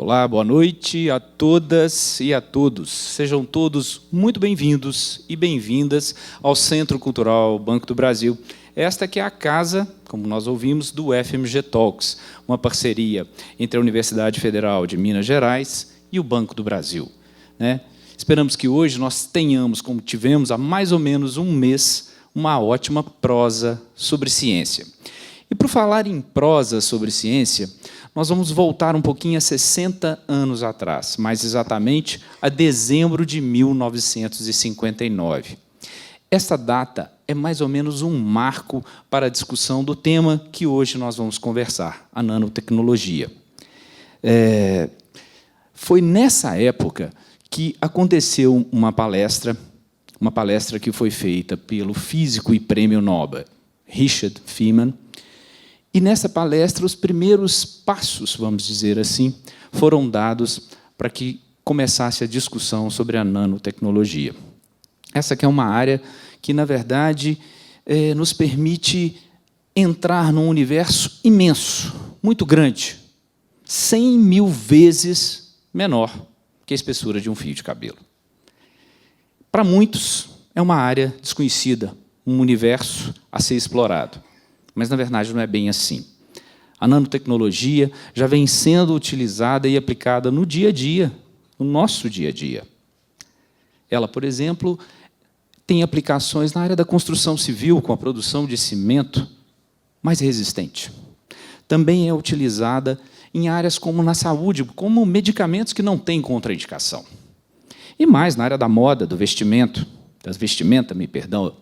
Olá, boa noite a todas e a todos. Sejam todos muito bem-vindos e bem-vindas ao Centro Cultural Banco do Brasil. Esta que é a casa, como nós ouvimos, do FMG Talks, uma parceria entre a Universidade Federal de Minas Gerais e o Banco do Brasil, né? Esperamos que hoje nós tenhamos, como tivemos há mais ou menos um mês, uma ótima prosa sobre ciência. E, por falar em prosa sobre ciência, nós vamos voltar um pouquinho a 60 anos atrás, mais exatamente a dezembro de 1959. Esta data é mais ou menos um marco para a discussão do tema que hoje nós vamos conversar, a nanotecnologia. Foi nessa época que aconteceu uma palestra que foi feita pelo físico e prêmio Nobel Richard Feynman. E, nessa palestra, os primeiros passos, vamos dizer assim, foram dados para que começasse a discussão sobre a nanotecnologia. Essa que é uma área que, na verdade, nos permite entrar num universo imenso, muito grande, 100 mil vezes menor que a espessura de um fio de cabelo. Para muitos, é uma área desconhecida, um universo a ser explorado. Mas, na verdade, não é bem assim. A nanotecnologia já vem sendo utilizada e aplicada no dia a dia, no nosso dia a dia. Ela, por exemplo, tem aplicações na área da construção civil, com a produção de cimento mais resistente. Também é utilizada em áreas como na saúde, como medicamentos que não têm contraindicação. E mais na área da moda, do vestimento, das vestimentas, perdão.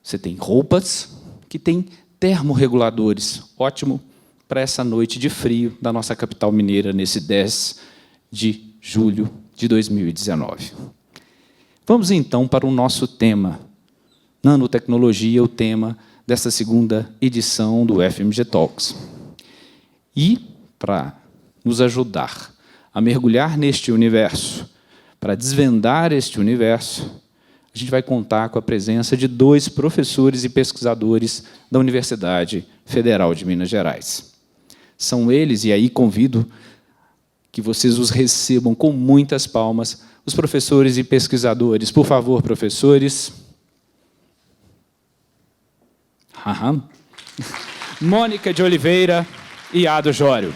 Você tem roupas que têm termorreguladores, ótimo para essa noite de frio da nossa capital mineira, nesse 10 de julho de 2019. Vamos, então, para o nosso tema. Nanotecnologia, o tema dessa segunda edição do FMG Talks. E, para nos ajudar a mergulhar neste universo, para desvendar este universo, a gente vai contar com a presença de 2 professores e pesquisadores da Universidade Federal de Minas Gerais. São eles, e aí convido que vocês os recebam com muitas palmas, os professores e pesquisadores. Por favor, professores. Mônica de Oliveira e Ado Jório.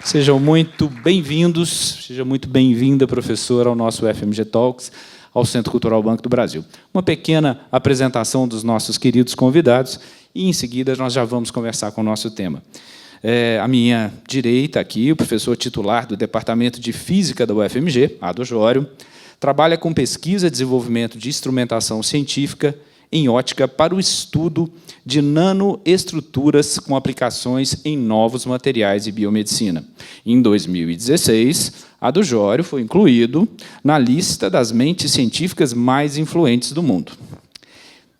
Sejam muito bem-vindos, seja muito bem-vinda, professora, ao nosso FMG Talks, ao Centro Cultural Banco do Brasil. Uma pequena apresentação dos nossos queridos convidados e, em seguida, nós já vamos conversar com o nosso tema. À minha direita, aqui, o professor titular do Departamento de Física da UFMG, Ado Jório, trabalha com pesquisa e desenvolvimento de instrumentação científica em ótica para o estudo de nanoestruturas com aplicações em novos materiais e biomedicina. Em 2016, Ado Jório foi incluído na lista das mentes científicas mais influentes do mundo.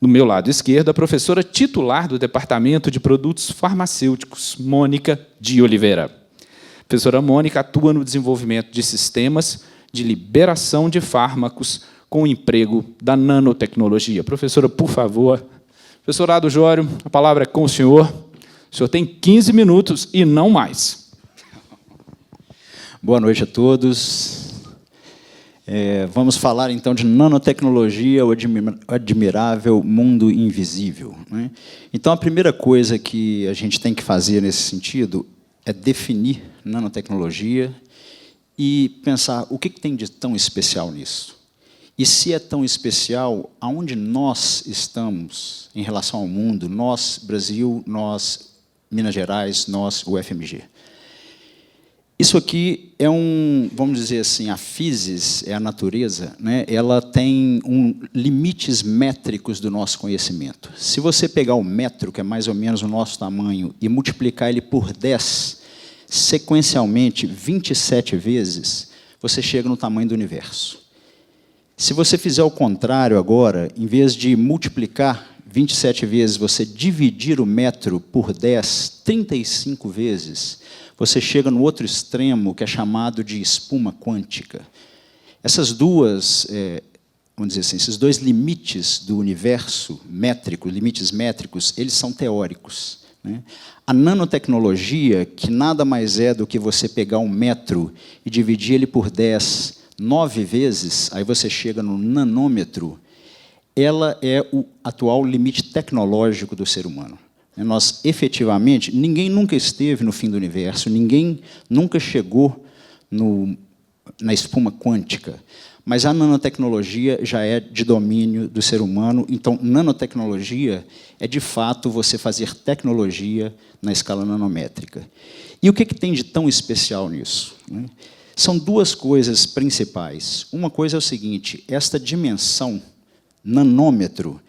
Do meu lado esquerdo, a professora titular do Departamento de Produtos Farmacêuticos, Mônica de Oliveira. A professora Mônica atua no desenvolvimento de sistemas de liberação de fármacos com o emprego da nanotecnologia. Professora, por favor. Professor Ado Jório, a palavra é com o senhor. O senhor tem 15 minutos e não mais. Boa noite a todos. Vamos falar, então, de nanotecnologia, o admirável mundo invisível, né? Então, a primeira coisa que a gente tem que fazer nesse sentido é definir nanotecnologia e pensar o que tem de tão especial nisso. E, se é tão especial, aonde nós estamos em relação ao mundo, nós, Brasil, nós, Minas Gerais, nós, o UFMG. Isso aqui é vamos dizer assim, a physis, é a natureza, né? Ela tem limites métricos do nosso conhecimento. Se você pegar o metro, que é mais ou menos o nosso tamanho, e multiplicar ele por 10, sequencialmente, 27 vezes, você chega no tamanho do universo. Se você fizer o contrário agora, em vez de multiplicar 27 vezes, você dividir o metro por 10, 35 vezes, você chega no outro extremo, que é chamado de espuma quântica. Essas duas vamos dizer assim, esses dois limites do universo métrico, limites métricos, eles são teóricos, né? A nanotecnologia, que nada mais é do que você pegar um metro e dividir ele por 10, 9 vezes, aí você chega no nanômetro, ela é o atual limite tecnológico do ser humano. Nós, efetivamente, ninguém nunca esteve no fim do universo, ninguém nunca chegou na espuma quântica, mas a nanotecnologia já é de domínio do ser humano. Então, nanotecnologia é, de fato, você fazer tecnologia na escala nanométrica. E o que tem de tão especial nisso? São duas coisas principais. Uma coisa é o seguinte: esta dimensão, nanômetro,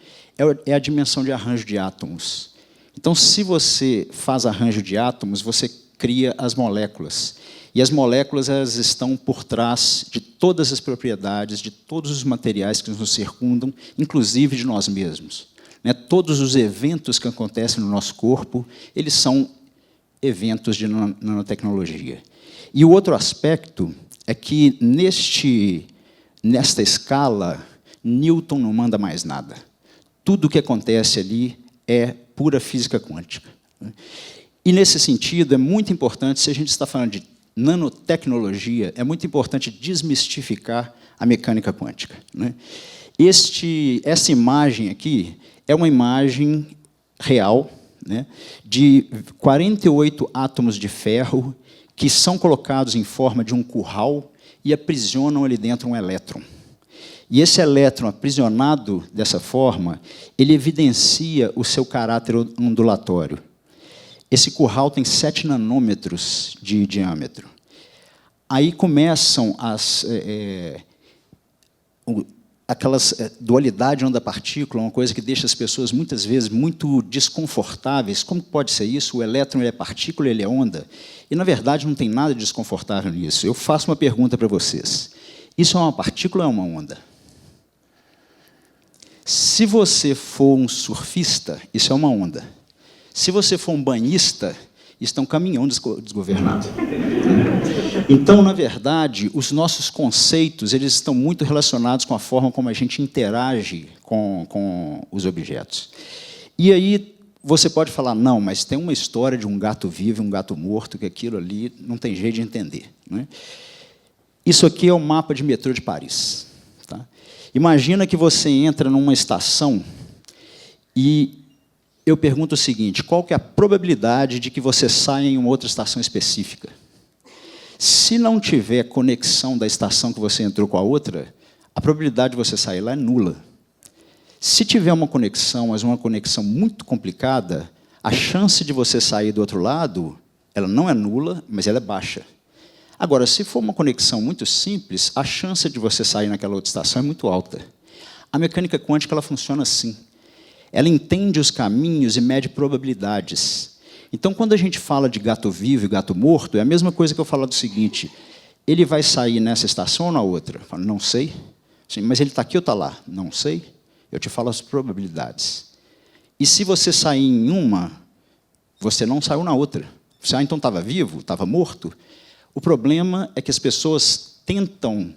é a dimensão de arranjo de átomos. Então, se você faz arranjo de átomos, você cria as moléculas. E as moléculas, elas estão por trás de todas as propriedades, de todos os materiais que nos circundam, inclusive de nós mesmos. Todos os eventos que acontecem no nosso corpo, eles são eventos de nanotecnologia. E o outro aspecto é que, nesta escala, Newton não manda mais nada. Tudo o que acontece ali é pura física quântica. E, nesse sentido, é muito importante, se a gente está falando de nanotecnologia, é muito importante desmistificar a mecânica quântica. Essa imagem aqui é uma imagem real, de 48 átomos de ferro que são colocados em forma de um curral e aprisionam ali dentro um elétron. E esse elétron aprisionado dessa forma, ele evidencia o seu caráter ondulatório. Esse curral tem 7 nanômetros de diâmetro. Aí começam aquelas dualidade onda-partícula, uma coisa que deixa as pessoas, muitas vezes, muito desconfortáveis. Como pode ser isso? O elétron ele é partícula, ele é onda. E, na verdade, não tem nada de desconfortável nisso. Eu faço uma pergunta para vocês. Isso é uma partícula ou é uma onda? Se você for um surfista, isso é uma onda. Se você for um banhista, isso é um caminhão desgovernado. Então, na verdade, os nossos conceitos eles estão muito relacionados com a forma como a gente interage com os objetos. E aí você pode falar, não, mas tem uma história de um gato vivo e um gato morto, que aquilo ali não tem jeito de entender. Isso aqui é o mapa de metrô de Paris. Tá? Imagina que você entra numa estação e eu pergunto o seguinte: qual que é a probabilidade de que você saia em uma outra estação específica? Se não tiver conexão da estação que você entrou com a outra, a probabilidade de você sair lá é nula. Se tiver uma conexão, mas uma conexão muito complicada, a chance de você sair do outro lado, ela não é nula, mas ela é baixa. Agora, se for uma conexão muito simples, a chance de você sair naquela outra estação é muito alta. A mecânica quântica ela funciona assim. Ela entende os caminhos e mede probabilidades. Então, quando a gente fala de gato vivo e gato morto, é a mesma coisa que eu falar do seguinte: ele vai sair nessa estação ou na outra? Eu falo, não sei. Sim, mas ele está aqui ou está lá? Não sei. Eu te falo as probabilidades. E se você sair em uma, você não saiu na outra. Você, então estava vivo, estava morto? O problema é que as pessoas tentam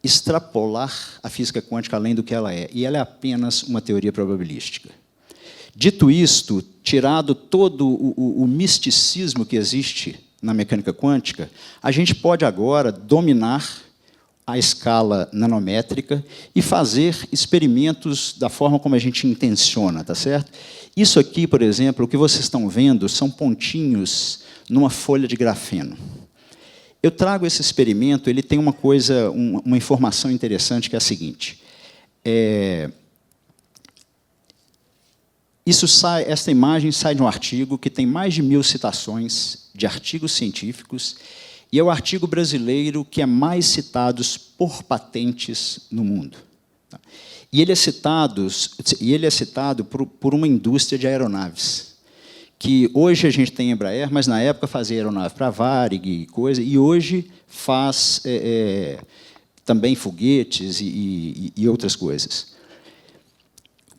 extrapolar a física quântica além do que ela é, e ela é apenas uma teoria probabilística. Dito isto, tirado todo o misticismo que existe na mecânica quântica, a gente pode agora dominar a escala nanométrica e fazer experimentos da forma como a gente intenciona, tá certo? Isso aqui, por exemplo, o que vocês estão vendo são pontinhos numa folha de grafeno. Eu trago esse experimento, ele tem uma coisa, uma informação interessante, que é a seguinte. Esta imagem sai de um artigo que tem mais de 1000 citações de artigos científicos, e é o artigo brasileiro que é mais citado por patentes no mundo. E ele é citado por uma indústria de aeronaves, que hoje a gente tem Embraer, mas na época fazia aeronave para Varig e coisa, e hoje faz também foguetes e outras coisas.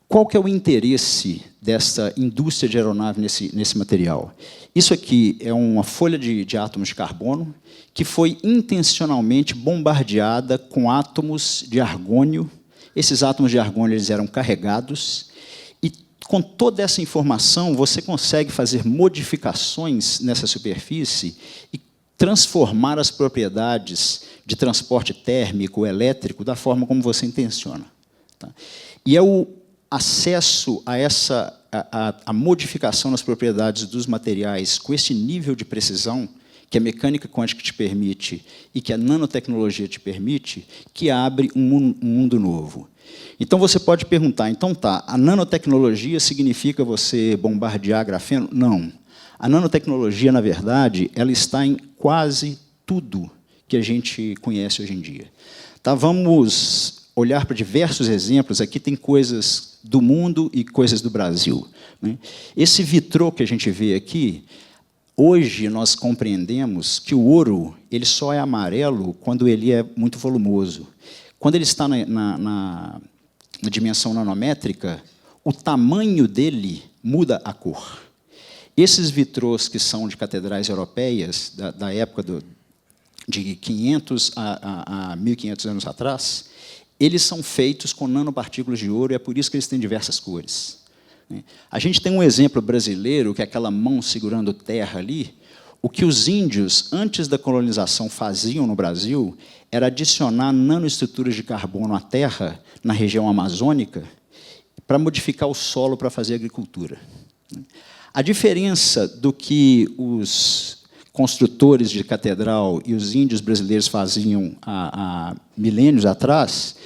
Qual que é o interesse dessa indústria de aeronave nesse material? Isso aqui é uma folha de átomos de carbono que foi intencionalmente bombardeada com átomos de argônio Esses átomos de argônio eles eram carregados, e com toda essa informação, você consegue fazer modificações nessa superfície e transformar as propriedades de transporte térmico, elétrico, da forma como você intenciona. Tá? E é o acesso a essa a modificação nas propriedades dos materiais com esse nível de precisão que a mecânica quântica te permite e que a nanotecnologia te permite, que abre um mundo novo. Então, você pode perguntar, então tá, a nanotecnologia significa você bombardear grafeno? Não. A nanotecnologia, na verdade, ela está em quase tudo que a gente conhece hoje em dia. Tá, vamos olhar para diversos exemplos. Aqui tem coisas do mundo e coisas do Brasil, né? Esse vitrô que a gente vê aqui, hoje nós compreendemos que o ouro ele só é amarelo quando ele é muito volumoso. Quando ele está na dimensão nanométrica, o tamanho dele muda a cor. Esses vitrôs que são de catedrais europeias, da época de 500 a 1.500 anos atrás, eles são feitos com nanopartículas de ouro, e é por isso que eles têm diversas cores. A gente tem um exemplo brasileiro, que é aquela mão segurando terra ali. O que os índios, antes da colonização, faziam no Brasil era adicionar nanoestruturas de carbono à terra, na região amazônica, para modificar o solo para fazer agricultura. A diferença do que os construtores de catedral e os índios brasileiros faziam há milênios atrás,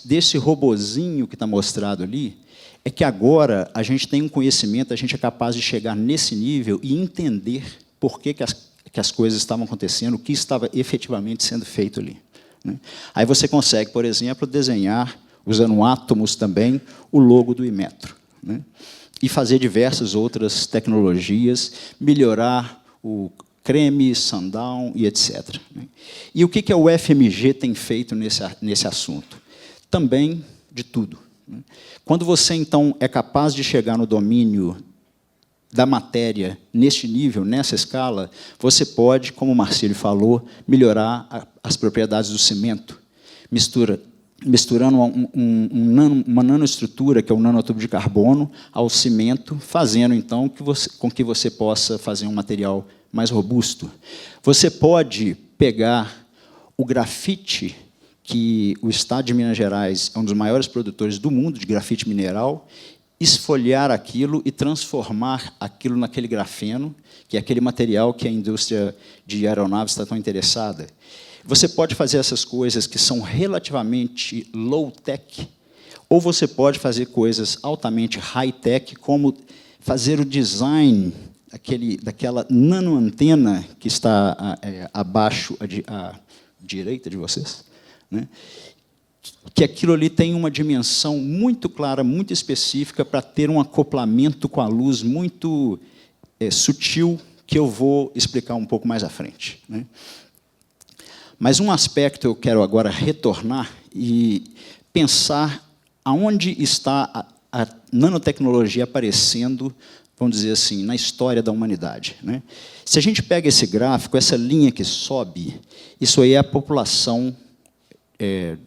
desse robozinho que está mostrado ali, é que agora a gente tem um conhecimento, a gente é capaz de chegar nesse nível e entender por que as coisas estavam acontecendo, o que estava efetivamente sendo feito ali, né? Aí você consegue, por exemplo, desenhar, usando átomos também, o logo do Inmetro, né? E fazer diversas outras tecnologias, melhorar o creme, sundown e etc. E o que a UFMG tem feito nesse assunto? Também de tudo. Quando você, então, é capaz de chegar no domínio da matéria neste nível, nessa escala, você pode, como o Marcílio falou, melhorar as propriedades do cimento, misturando uma nanoestrutura, que é o nanotubo de carbono, ao cimento, fazendo, então, com que você possa fazer um material mais robusto. Você pode pegar o grafite, que o Estado de Minas Gerais é um dos maiores produtores do mundo de grafite mineral, esfoliar aquilo e transformar aquilo naquele grafeno, que é aquele material que a indústria de aeronaves está tão interessada. Você pode fazer essas coisas que são relativamente low-tech, ou você pode fazer coisas altamente high-tech, como fazer o design daquela nanoantena que está abaixo à direita de vocês, né? Que aquilo ali tem uma dimensão muito clara, muito específica, para ter um acoplamento com a luz muito sutil, que eu vou explicar um pouco mais à frente, né? Mas um aspecto eu quero agora retornar e pensar aonde está a nanotecnologia aparecendo, vamos dizer assim, na história da humanidade, né? Se a gente pega esse gráfico, essa linha que sobe, isso aí é a população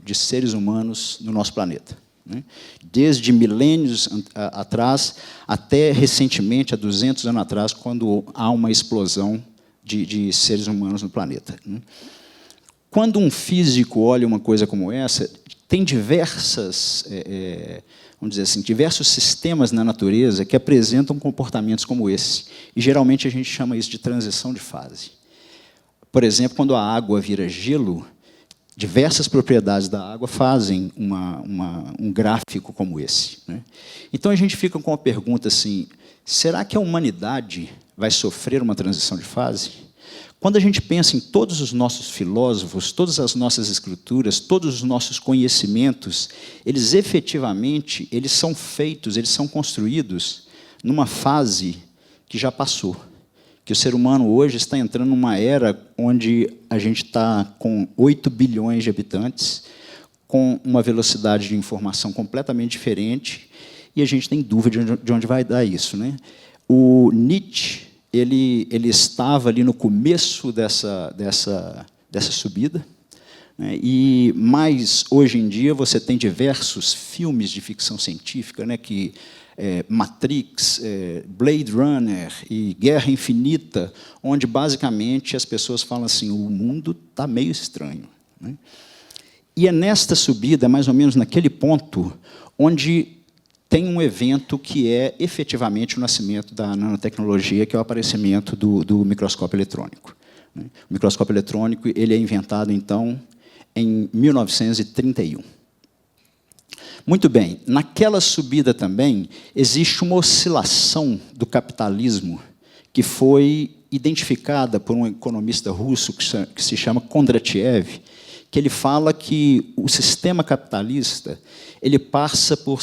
de seres humanos no nosso planeta, né? Desde milênios atrás até recentemente, há 200 anos atrás, quando há uma explosão de seres humanos no planeta, né? Quando um físico olha uma coisa como essa, tem diversos sistemas na natureza que apresentam comportamentos como esse. E, geralmente, a gente chama isso de transição de fase. Por exemplo, quando a água vira gelo, diversas propriedades da água fazem um gráfico como esse, né? Então, a gente fica com a pergunta assim, será que a humanidade vai sofrer uma transição de fase? Quando a gente pensa em todos os nossos filósofos, todas as nossas escrituras, todos os nossos conhecimentos, eles efetivamente são feitos, eles são construídos numa fase que já passou. Que o ser humano hoje está entrando numa era onde a gente está com 8 bilhões de habitantes, com uma velocidade de informação completamente diferente, e a gente tem dúvida de onde vai dar isso, né? O Nietzsche, ele estava ali no começo dessa subida, né? E mais hoje em dia você tem diversos filmes de ficção científica, né, que Matrix, Blade Runner e Guerra Infinita, onde basicamente as pessoas falam assim: o mundo está meio estranho, né? E é nesta subida, mais ou menos naquele ponto, onde tem um evento que é efetivamente o nascimento da nanotecnologia, que é o aparecimento do microscópio eletrônico. O microscópio eletrônico ele é inventado, então, em 1931. Muito bem, naquela subida também existe uma oscilação do capitalismo que foi identificada por um economista russo que se chama Kondratiev, que ele fala que o sistema capitalista ele passa por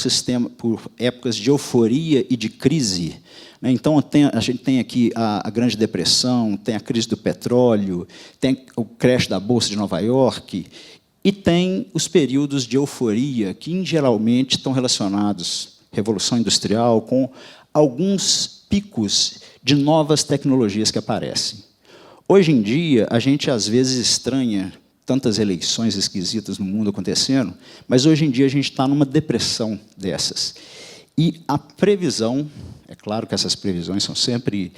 épocas de euforia e de crise. Então, a gente tem aqui a Grande Depressão, tem a crise do petróleo, tem o crash da Bolsa de Nova York, e tem os períodos de euforia, que geralmente estão relacionados à Revolução Industrial, com alguns picos de novas tecnologias que aparecem. Hoje em dia, a gente às vezes estranha tantas eleições esquisitas no mundo acontecendo, mas hoje em dia a gente está numa depressão dessas. E a previsão, é claro que essas previsões são sempre...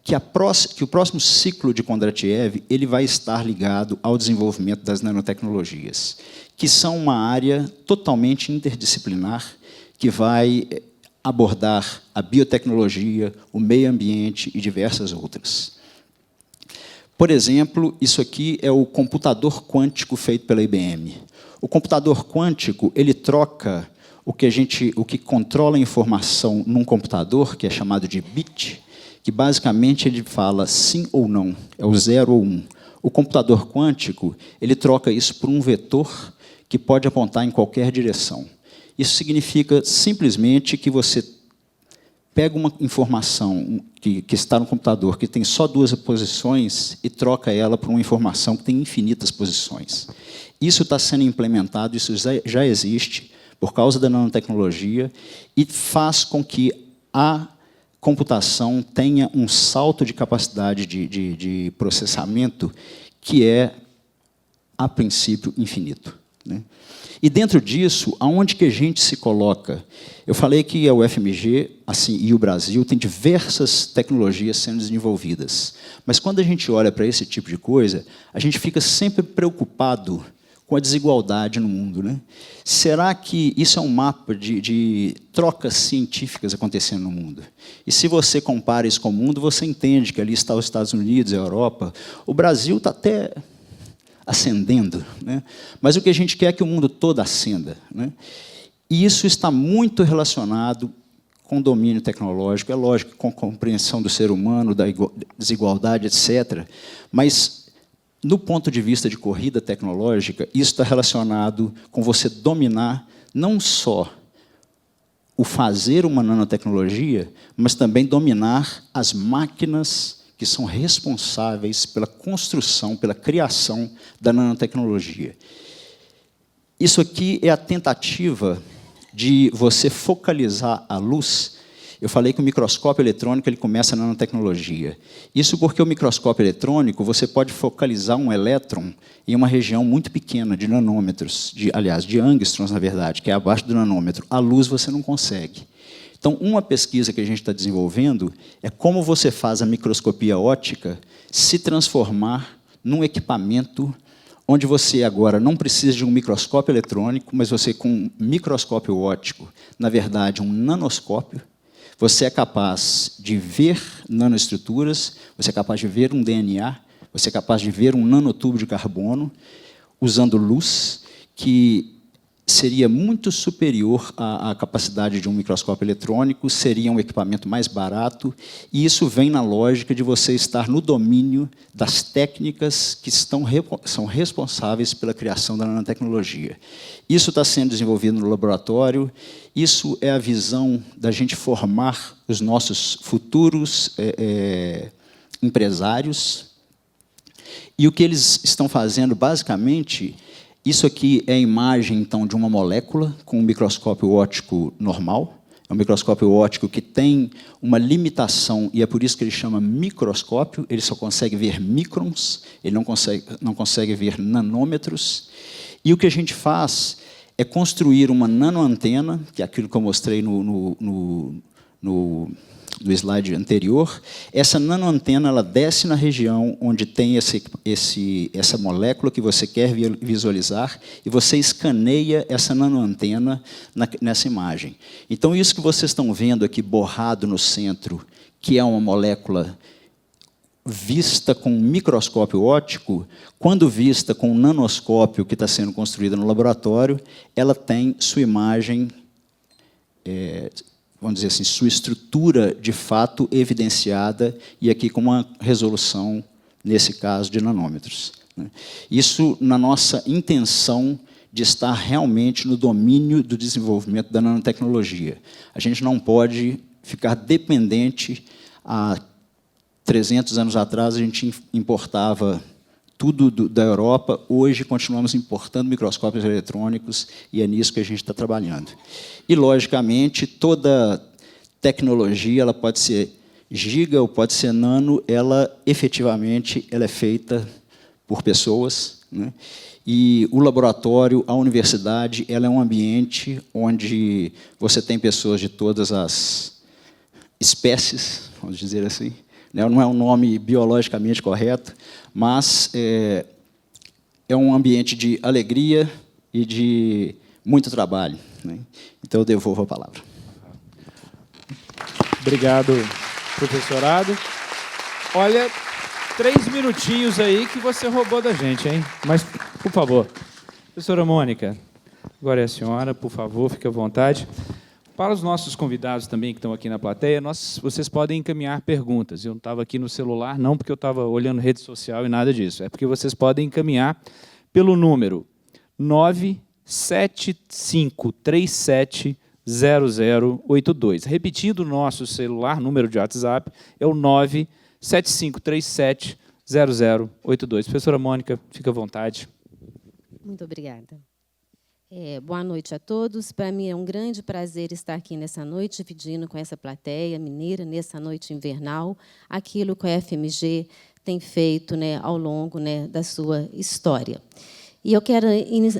que o próximo ciclo de Kondratiev ele vai estar ligado ao desenvolvimento das nanotecnologias, que são uma área totalmente interdisciplinar, que vai abordar a biotecnologia, o meio ambiente e diversas outras. Por exemplo, isso aqui é o computador quântico feito pela IBM. O computador quântico ele troca o que controla a informação num computador, que é chamado de bit, que basicamente ele fala sim ou não, é o 0 ou 1. O computador quântico ele troca isso por um vetor que pode apontar em qualquer direção. Isso significa simplesmente que você pega uma informação que está no computador, que tem só 2 posições, e troca ela por uma informação que tem infinitas posições. Isso está sendo implementado, isso já existe, por causa da nanotecnologia, e faz com que a computação tenha um salto de capacidade de processamento que é, a princípio, infinito, né? E dentro disso, aonde que a gente se coloca? Eu falei que a UFMG assim, e o Brasil tem diversas tecnologias sendo desenvolvidas, mas quando a gente olha para esse tipo de coisa, a gente fica sempre preocupado com a desigualdade no mundo, né? Será que isso é um mapa de trocas científicas acontecendo no mundo? E se você compara isso com o mundo, você entende que ali está os Estados Unidos, a Europa. O Brasil está até ascendendo, né? Mas o que a gente quer é que o mundo todo ascenda, né? E isso está muito relacionado com o domínio tecnológico, é lógico, com a compreensão do ser humano, da desigualdade, etc. Mas, no ponto de vista de corrida tecnológica, isso está relacionado com você dominar não só o fazer uma nanotecnologia, mas também dominar as máquinas que são responsáveis pela construção, pela criação da nanotecnologia. Isso aqui é a tentativa de você focalizar a luz. Eu falei que o microscópio eletrônico ele começa na nanotecnologia. Isso porque o microscópio eletrônico você pode focalizar um elétron em uma região muito pequena, de nanômetros, aliás, de angstroms, na verdade, que é abaixo do nanômetro. A luz você não consegue. Então, uma pesquisa que a gente está desenvolvendo é como você faz a microscopia óptica se transformar num equipamento onde você agora não precisa de um microscópio eletrônico, mas você, com um microscópio óptico, na verdade, um nanoscópio, você é capaz de ver nanoestruturas, você é capaz de ver um DNA, você é capaz de ver um nanotubo de carbono, usando luz, que seria muito superior à capacidade de um microscópio eletrônico, seria um equipamento mais barato, e isso vem na lógica de você estar no domínio das técnicas que são responsáveis pela criação da nanotecnologia. Isso está sendo desenvolvido no laboratório, isso é a visão da gente formar os nossos futuros empresários, e o que eles estão fazendo, basicamente, isso aqui é a imagem, então, de uma molécula com um microscópio óptico normal. É um microscópio óptico que tem uma limitação, e é por isso que ele chama microscópio. Ele só consegue ver microns, ele não consegue ver nanômetros. E o que a gente faz é construir uma nanoantena, que é aquilo que eu mostrei no slide anterior. Essa nanoantena ela desce na região onde tem essa molécula que você quer visualizar e você escaneia essa nanoantena nessa imagem. Então, isso que vocês estão vendo aqui borrado no centro, que é uma molécula vista com um microscópio óptico, quando vista com um nanoscópio que está sendo construído no laboratório, ela tem sua imagem, vamos dizer assim, sua estrutura de fato evidenciada, e aqui com uma resolução, nesse caso, de nanômetros. Isso na nossa intenção de estar realmente no domínio do desenvolvimento da nanotecnologia. A gente não pode ficar dependente. Há 300 anos atrás, a gente importava tudo da Europa. Hoje, continuamos importando microscópios eletrônicos, e é nisso que a gente está trabalhando. E, logicamente, toda tecnologia, ela pode ser giga ou pode ser nano, efetivamente, ela é feita por pessoas, né? E o laboratório, a universidade, ela é um ambiente onde você tem pessoas de todas as espécies, vamos dizer assim. Não é um nome biologicamente correto, mas é um ambiente de alegria e de muito trabalho, né? Então, eu devolvo a palavra. Obrigado, professorado. Olha, 3 minutinhos aí que você roubou da gente, hein? Mas, por favor, professora Mônica, agora é a senhora, por favor, fique à vontade. Para os nossos convidados também que estão aqui na plateia, vocês podem encaminhar perguntas. Eu não estava aqui no celular, não porque eu estava olhando rede social e nada disso. É porque vocês podem encaminhar pelo número 975370082. Repetindo, o nosso celular, número de WhatsApp, é o 975370082. Professora Mônica, fica à vontade. Muito obrigada. Boa noite a todos. Para mim é um grande prazer estar aqui nessa noite, dividindo com essa plateia mineira, nessa noite invernal, aquilo que a FMG tem feito, né, ao longo, né, da sua história. E eu quero,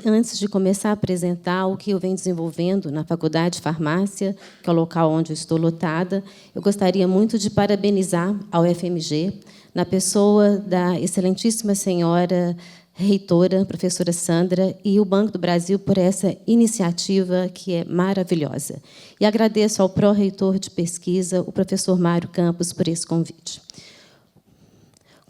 antes de começar a apresentar o que eu venho desenvolvendo na Faculdade de Farmácia, que é o local onde eu estou lotada, eu gostaria muito de parabenizar ao FMG, na pessoa da excelentíssima senhora reitora, professora Sandra, e o Banco do Brasil por essa iniciativa que é maravilhosa. E agradeço ao pró-reitor de pesquisa, o professor Mário Campos, por esse convite.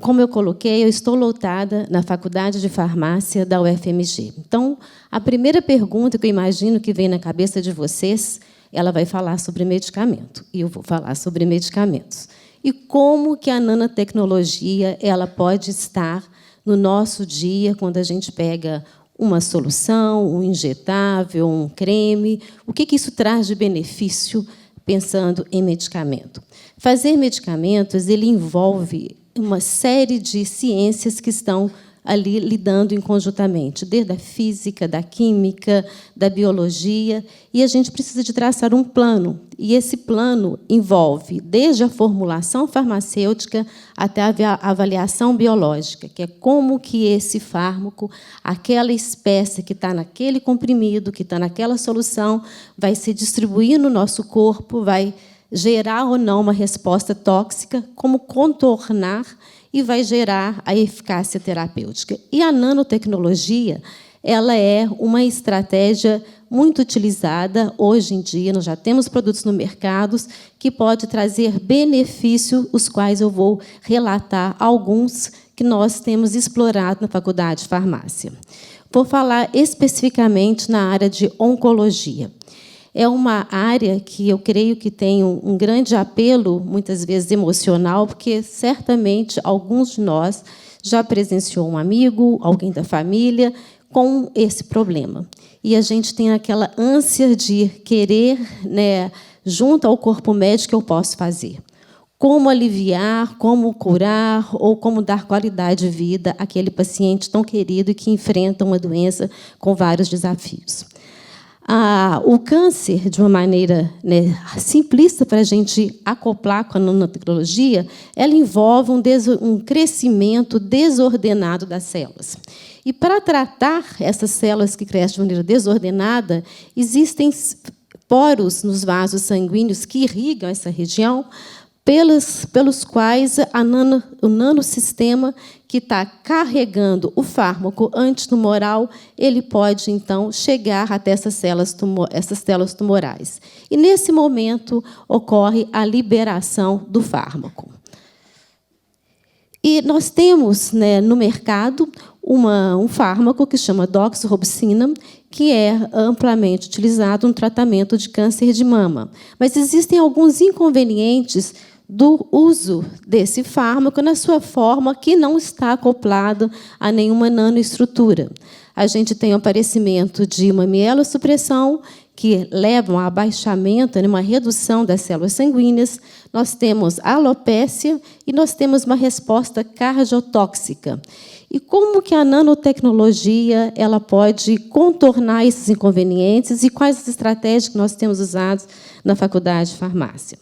Como eu coloquei, eu estou lotada na Faculdade de Farmácia da UFMG. Então, a primeira pergunta que eu imagino que vem na cabeça de vocês, ela vai falar sobre medicamento, e eu vou falar sobre medicamentos. E como que a nanotecnologia ela pode estar no nosso dia, quando a gente pega uma solução, um injetável, um creme, o que isso traz de benefício pensando em medicamento? Fazer medicamentos ele envolve uma série de ciências que estão ali lidando conjuntamente, desde a física, da química, da biologia, e a gente precisa de traçar um plano. E esse plano envolve desde a formulação farmacêutica até a avaliação biológica, que é como que esse fármaco, aquela espécie que está naquele comprimido, que está naquela solução, vai se distribuir no nosso corpo, vai gerar ou não uma resposta tóxica, como contornar e vai gerar a eficácia terapêutica. E a nanotecnologia ela é uma estratégia muito utilizada hoje em dia. Nós já temos produtos no mercado que pode trazer benefícios, os quais eu vou relatar alguns que nós temos explorado na Faculdade de Farmácia. Vou falar especificamente na área de oncologia. É uma área que eu creio que tem um grande apelo, muitas vezes emocional, porque, certamente, alguns de nós já presenciou um amigo, alguém da família, com esse problema. E a gente tem aquela ânsia de querer, né, junto ao corpo médico, que eu posso fazer. Como aliviar, como curar ou como dar qualidade de vida àquele paciente tão querido e que enfrenta uma doença com vários desafios. O câncer, de uma maneira, né, simplista para a gente acoplar com a nanotecnologia, ela envolve um crescimento desordenado das células. E, para tratar essas células que crescem de maneira desordenada, existem poros nos vasos sanguíneos que irrigam essa região, pelos quais o nanosistema que está carregando o fármaco antitumoral, ele pode, então, chegar até essas células tumorais. E, nesse momento, ocorre a liberação do fármaco. E nós temos, né, no mercado um fármaco que se chama doxorubicina, que é amplamente utilizado no tratamento de câncer de mama. Mas existem alguns inconvenientes do uso desse fármaco na sua forma que não está acoplado a nenhuma nanoestrutura. A gente tem o aparecimento de uma mielossupressão, que levam a abaixamento, uma redução das células sanguíneas. Nós temos alopécia e nós temos uma resposta cardiotóxica. E como que a nanotecnologia ela pode contornar esses inconvenientes e quais as estratégias que nós temos usado na Faculdade de Farmácia?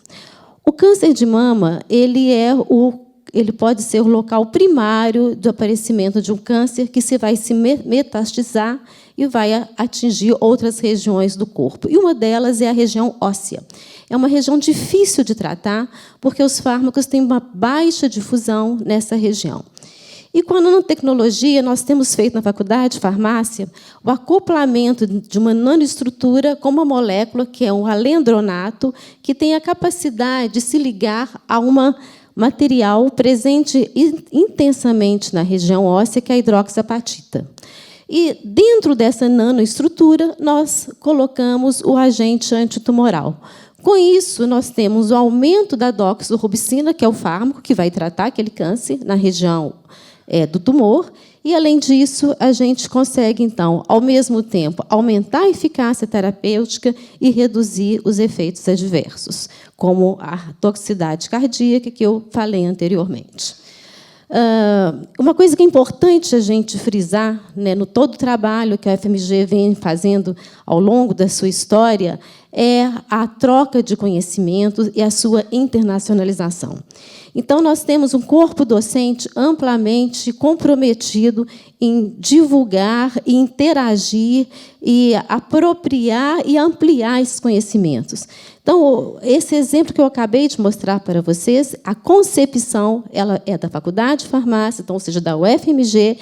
O câncer de mama ele pode ser o local primário do aparecimento de um câncer que vai se metastizar e vai atingir outras regiões do corpo. E uma delas é a região óssea. É uma região difícil de tratar, porque os fármacos têm uma baixa difusão nessa região. E com a nanotecnologia, nós temos feito na Faculdade de Farmácia o acoplamento de uma nanoestrutura com uma molécula, que é um alendronato, que tem a capacidade de se ligar a um material presente intensamente na região óssea, que é a hidroxiapatita. E, dentro dessa nanoestrutura, nós colocamos o agente antitumoral. Com isso, nós temos o aumento da doxorubicina, que é o fármaco que vai tratar aquele câncer na região do tumor, e, além disso, a gente consegue, então, ao mesmo tempo, aumentar a eficácia terapêutica e reduzir os efeitos adversos, como a toxicidade cardíaca, que eu falei anteriormente. Uma coisa que é importante a gente frisar, né, no todo o trabalho que a FMG vem fazendo ao longo da sua história, é a troca de conhecimentos e a sua internacionalização. Então, nós temos um corpo docente amplamente comprometido em divulgar, e interagir, e apropriar e ampliar esses conhecimentos. Então, esse exemplo que eu acabei de mostrar para vocês, a concepção ela é da Faculdade de Farmácia, então, ou seja, da UFMG,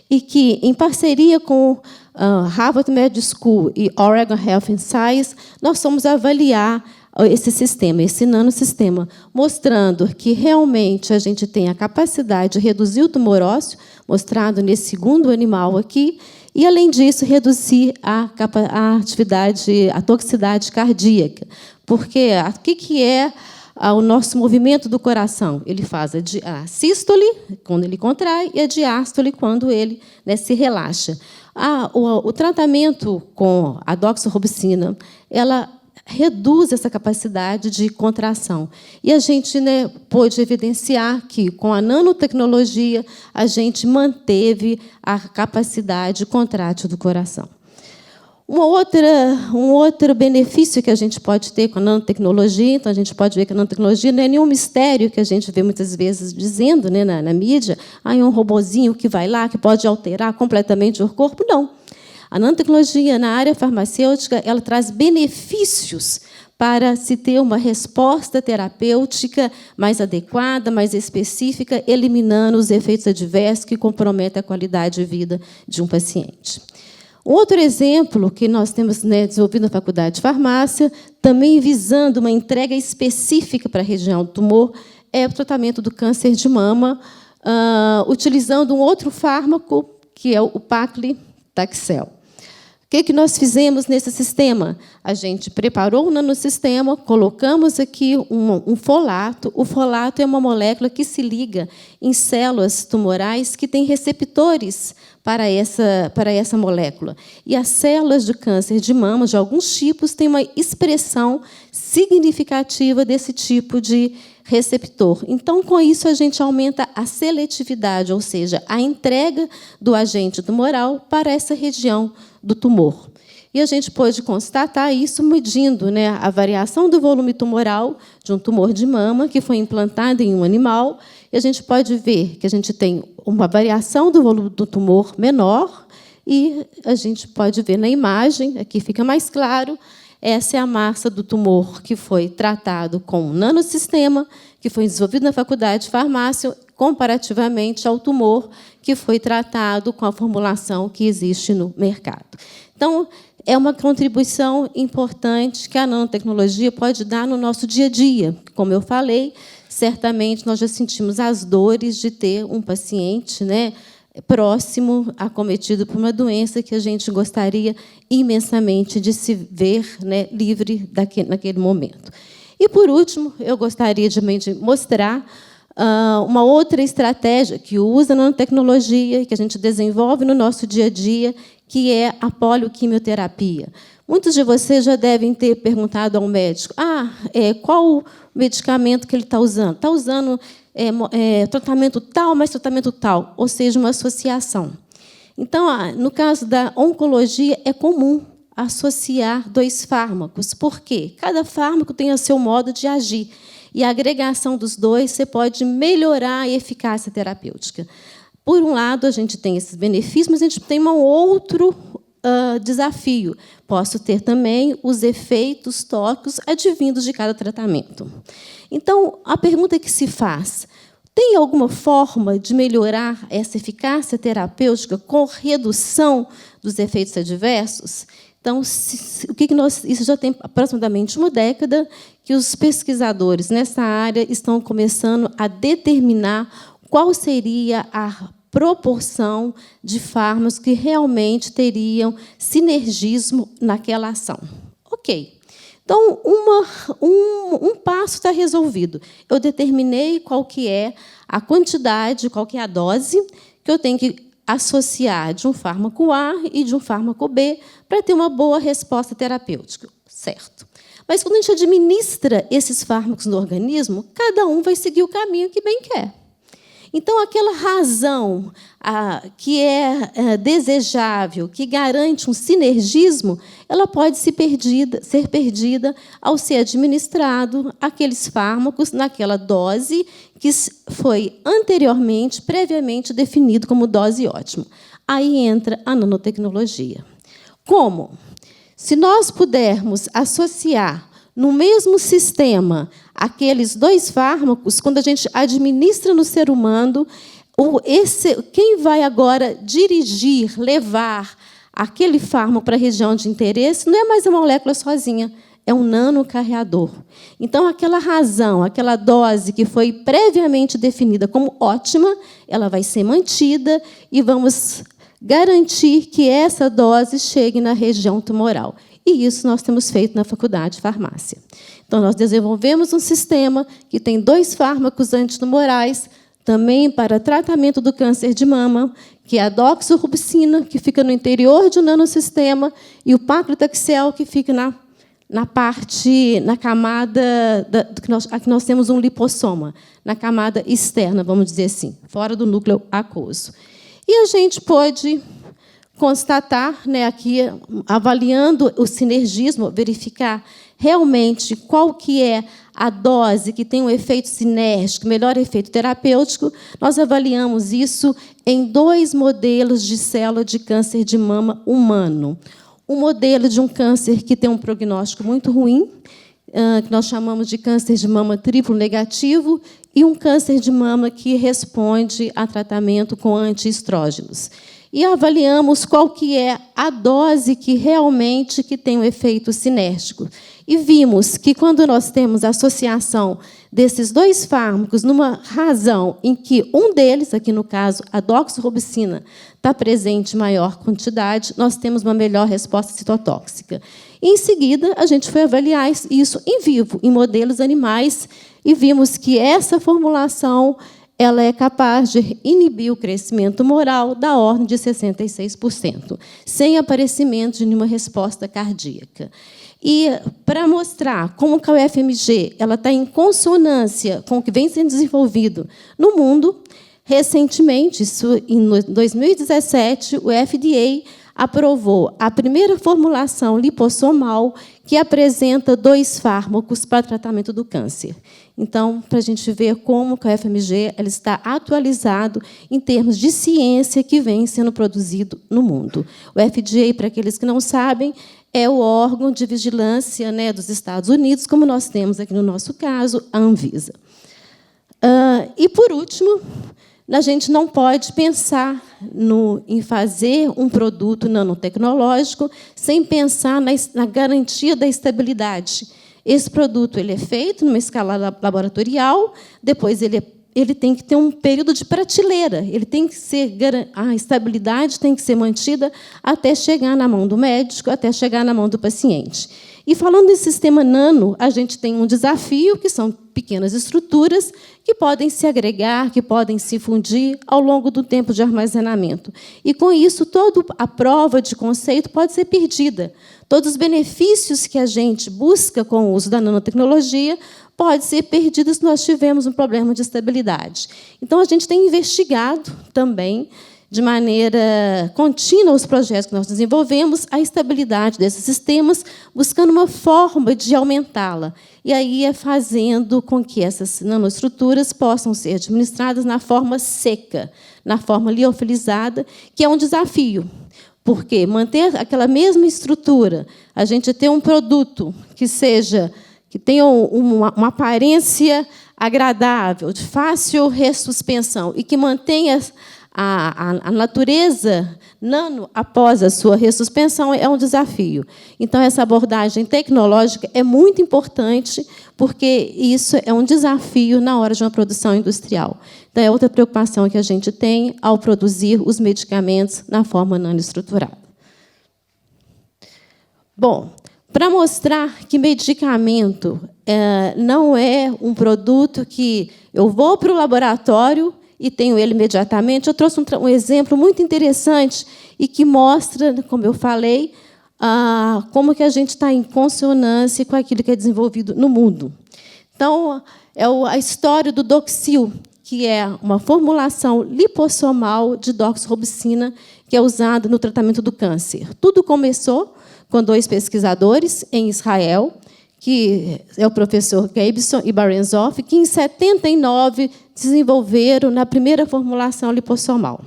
e que, em parceria com Harvard Medical School e Oregon Health and Science, nós fomos avaliar esse sistema, esse nanosistema, mostrando que realmente a gente tem a capacidade de reduzir o tumor ósseo, mostrado nesse segundo animal aqui, e, além disso, reduzir a toxicidade cardíaca. Porque o que é o nosso movimento do coração? Ele faz a sístole, quando ele contrai, e a diástole, quando ele, né, se relaxa. O tratamento com a doxorubicina, ela reduz essa capacidade de contração. E a gente, né, pôde evidenciar que, com a nanotecnologia, a gente manteve a capacidade contrátil do coração. Um outro benefício que a gente pode ter com a nanotecnologia, então, a gente pode ver que a nanotecnologia não é nenhum mistério que a gente vê muitas vezes dizendo, né, na mídia, é um robozinho que vai lá, que pode alterar completamente o corpo. Não. A nanotecnologia, na área farmacêutica, ela traz benefícios para se ter uma resposta terapêutica mais adequada, mais específica, eliminando os efeitos adversos que comprometem a qualidade de vida de um paciente. Outro exemplo que nós temos, né, desenvolvido na Faculdade de Farmácia, também visando uma entrega específica para a região do tumor, é o tratamento do câncer de mama, utilizando um outro fármaco, que é o paclitaxel. O que nós fizemos nesse sistema? A gente preparou um nanosistema, colocamos aqui um folato. O folato é uma molécula que se liga em células tumorais que têm receptores para essa molécula. E as células de câncer de mama, de alguns tipos, têm uma expressão significativa desse tipo de receptor. Então, com isso, a gente aumenta a seletividade, ou seja, a entrega do agente tumoral para essa região do tumor. E a gente pôde constatar isso medindo, né, a variação do volume tumoral de um tumor de mama que foi implantado em um animal. E a gente pode ver que a gente tem uma variação do volume do tumor menor, e a gente pode ver na imagem, aqui fica mais claro, essa é a massa do tumor que foi tratado com um nanosistema, que foi desenvolvido na Faculdade de Farmácia, comparativamente ao tumor que foi tratado com a formulação que existe no mercado. Então, é uma contribuição importante que a nanotecnologia pode dar no nosso dia a dia. Como eu falei, certamente nós já sentimos as dores de ter um paciente, né, próximo, acometido por uma doença que a gente gostaria imensamente de se ver, né, livre naquele momento. E, por último, eu gostaria de mostrar uma outra estratégia que usa a nanotecnologia, que a gente desenvolve no nosso dia a dia, que é a polioquimioterapia. Muitos de vocês já devem ter perguntado ao médico: qual o medicamento que ele está usando? Está usando tratamento tal, mas tratamento tal, ou seja, uma associação. Então, no caso da oncologia, é comum associar 2 fármacos. Por quê? Cada fármaco tem o seu modo de agir, e a agregação dos 2 você pode melhorar a eficácia terapêutica. Por um lado, a gente tem esses benefícios, mas a gente tem um outro desafio. Posso ter também os efeitos tóxicos advindos de cada tratamento. Então, a pergunta que se faz: tem alguma forma de melhorar essa eficácia terapêutica com redução dos efeitos adversos? Então, isso já tem aproximadamente uma década que os pesquisadores nessa área estão começando a determinar qual seria a proporção de fármacos que realmente teriam sinergismo naquela ação. Ok. Então, um passo está resolvido. Eu determinei qual que é a quantidade, qual que é a dose que eu tenho que associar de um fármaco A e de um fármaco B para ter uma boa resposta terapêutica. Certo. Mas, quando a gente administra esses fármacos no organismo, cada um vai seguir o caminho que bem quer. Então, aquela razão que é desejável, que garante um sinergismo, ela pode ser perdida ao ser administrado aqueles fármacos naquela dose que foi anteriormente, previamente definido como dose ótima. Aí entra a nanotecnologia. Como? Se nós pudermos associar no mesmo sistema aqueles 2 fármacos, quando a gente administra no ser humano, quem vai agora dirigir, levar aquele fármaco para a região de interesse não é mais a molécula sozinha, é um nanocarreador. Então, aquela razão, aquela dose que foi previamente definida como ótima, ela vai ser mantida e vamos garantir que essa dose chegue na região tumoral. E isso nós temos feito na Faculdade de Farmácia. Então, nós desenvolvemos um sistema que tem 2 fármacos antitumorais, também para tratamento do câncer de mama, que é a doxorubicina, que fica no interior de um nanosistema, e o paclitaxel, que fica na camada, aqui nós temos um lipossoma, na camada externa, vamos dizer assim, fora do núcleo aquoso. E a gente pode constatar, né, aqui, avaliando o sinergismo, verificar realmente qual que é a dose que tem um efeito sinérgico, melhor efeito terapêutico. Nós avaliamos isso em 2 modelos de célula de câncer de mama humano. Um modelo de um câncer que tem um prognóstico muito ruim, que nós chamamos de câncer de mama triplo negativo, e um câncer de mama que responde a tratamento com antiestrógenos. E avaliamos qual que é a dose que realmente tem um efeito sinérgico. E vimos que, quando nós temos a associação desses 2 fármacos numa razão em que um deles, aqui no caso a doxorubicina, está presente em maior quantidade, nós temos uma melhor resposta citotóxica. E, em seguida, a gente foi avaliar isso em vivo, em modelos animais, e vimos que essa formulação ela é capaz de inibir o crescimento tumoral da ordem de 66%, sem aparecimento de nenhuma resposta cardíaca. E, para mostrar como que a UFMG está em consonância com o que vem sendo desenvolvido no mundo, recentemente, isso em 2017, o FDA aprovou a primeira formulação lipossomal que apresenta 2 fármacos para tratamento do câncer. Então, para a gente ver como que o FMG ela está atualizado em termos de ciência que vem sendo produzido no mundo. O FDA, para aqueles que não sabem, é o órgão de vigilância, né, dos Estados Unidos, como nós temos aqui no nosso caso, a Anvisa. E, por último, a gente não pode pensar em fazer um produto nanotecnológico sem pensar na garantia da estabilidade. Esse produto ele é feito numa escala laboratorial, depois ele tem que ter um período de prateleira, ele tem que ser, a estabilidade tem que ser mantida até chegar na mão do médico, até chegar na mão do paciente. E, falando em sistema nano, a gente tem um desafio, que são pequenas estruturas que podem se agregar, que podem se fundir ao longo do tempo de armazenamento. E, com isso, toda a prova de conceito pode ser perdida. Todos os benefícios que a gente busca com o uso da nanotecnologia podem ser perdidos se nós tivermos um problema de estabilidade. Então, a gente tem investigado também, de maneira contínua, os projetos que nós desenvolvemos, a estabilidade desses sistemas, buscando uma forma de aumentá-la. E aí é fazendo com que essas nanoestruturas possam ser administradas na forma seca, na forma liofilizada, que é um desafio. Porque manter aquela mesma estrutura, a gente ter um produto que tenha uma aparência agradável, de fácil ressuspensão, e que mantenha a natureza nano após a sua ressuspensão, é um desafio. Então, essa abordagem tecnológica é muito importante, porque isso é um desafio na hora de uma produção industrial. Então, é outra preocupação que a gente tem ao produzir os medicamentos na forma nanoestruturada. Bom, para mostrar que medicamento não é um produto que eu vou para o laboratório e tenho ele imediatamente, eu trouxe um exemplo muito interessante e que mostra, como eu falei, como que a gente está em consonância com aquilo que é desenvolvido no mundo. Então, é a história do Doxil, que é uma formulação lipossomal de doxorubicina que é usada no tratamento do câncer. Tudo começou com 2 pesquisadores em Israel, que é o professor Gabson e Barenzoff, que, em 79, desenvolveram na primeira formulação lipossomal.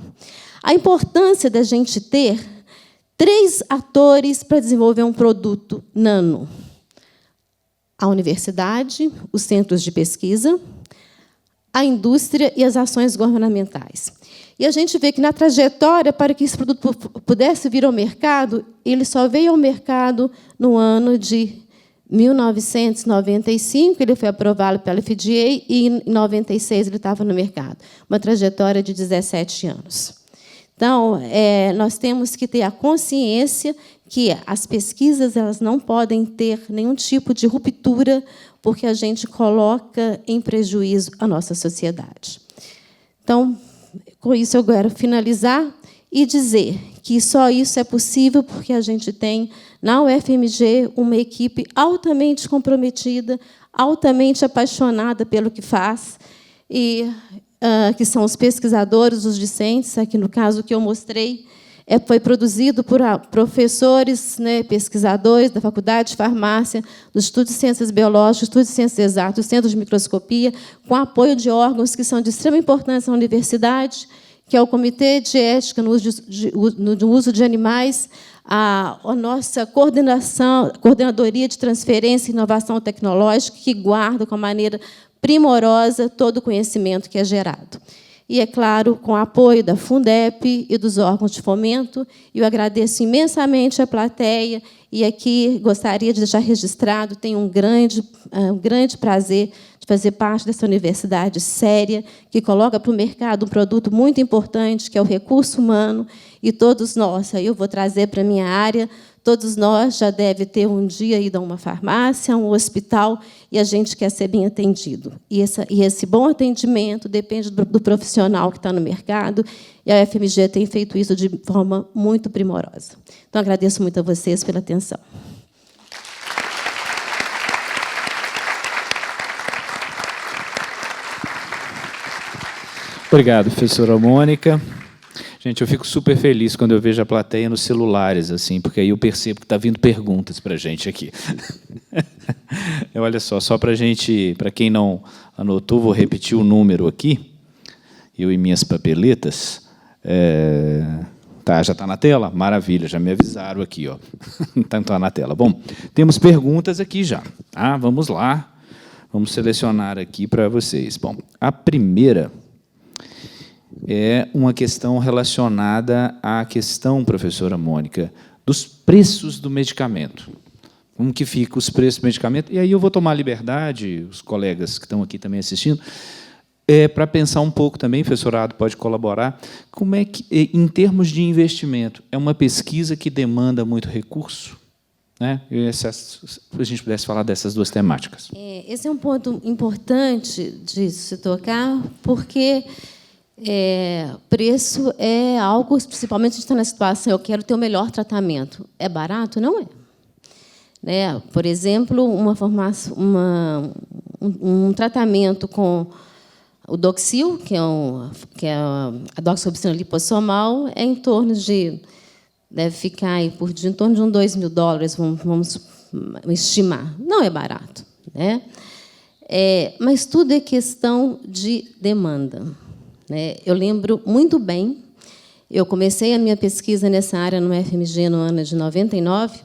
A importância da gente ter 3 atores para desenvolver um produto nano: a universidade, os centros de pesquisa, a indústria e as ações governamentais. E a gente vê que, na trajetória, para que esse produto pudesse vir ao mercado, ele só veio ao mercado no ano de 1995, ele foi aprovado pela FDA, e, em 96, ele estava no mercado. Uma trajetória de 17 anos. Então, nós temos que ter a consciência que as pesquisas elas não podem ter nenhum tipo de ruptura, porque a gente coloca em prejuízo a nossa sociedade. Então, com isso, eu quero finalizar e dizer que só isso é possível porque a gente tem, na UFMG, uma equipe altamente comprometida, altamente apaixonada pelo que faz, e que são os pesquisadores, os discentes. Aqui, no caso, o que eu mostrei foi produzido por professores, né, pesquisadores da Faculdade de Farmácia, do Instituto de Ciências Biológicas, do Instituto de Ciências Exatas, do Centro de Microscopia, com apoio de órgãos que são de extrema importância na universidade, que é o Comitê de Ética no Uso de Animais, a nossa Coordenadoria de Transferência e Inovação Tecnológica, que guarda com a maneira primorosa todo o conhecimento que é gerado. E, é claro, com o apoio da Fundep e dos órgãos de fomento. Eu agradeço imensamente a plateia, e aqui gostaria de deixar registrado, tenho um grande prazer de fazer parte dessa universidade séria, que coloca para o mercado um produto muito importante, que é o recurso humano, e todos nós, aí eu vou trazer para a minha área, todos nós já devem ter um dia ido a uma farmácia, a um hospital, e a gente quer ser bem atendido. E esse bom atendimento depende do profissional que está no mercado, e a UFMG tem feito isso de forma muito primorosa. Então, agradeço muito a vocês pela atenção. Obrigado, professora Mônica. Gente, eu fico super feliz quando eu vejo a plateia nos celulares, assim, porque aí eu percebo que está vindo perguntas para a gente aqui. Olha só para a gente, para quem não anotou, vou repetir o número aqui, eu e minhas papeletas. Tá, já está na tela? Maravilha, já me avisaram aqui, ó. Então está na tela. Bom, temos perguntas aqui já. Ah, vamos lá. Vamos selecionar aqui para vocês. Bom, a primeira é uma questão relacionada à questão, professora Mônica, dos preços do medicamento. Como que ficam os preços do medicamento? E aí eu vou tomar a liberdade, os colegas que estão aqui também assistindo, para pensar um pouco também, professorado pode colaborar, como é que, em termos de investimento, é uma pesquisa que demanda muito recurso? Né? Se a gente pudesse falar dessas duas temáticas. Esse é um ponto importante de se tocar, porque preço é algo, principalmente a gente está na situação, eu quero ter o melhor tratamento. É barato? Não é. Né? Por exemplo, um tratamento com o Doxil, que é a doxorubicina lipossomal, é em torno de... deve ficar aí em torno de uns $2.000, vamos estimar. Não é barato. Né? Mas tudo é questão de demanda. Né? Eu lembro muito bem, eu comecei a minha pesquisa nessa área no FMG no ano de 99,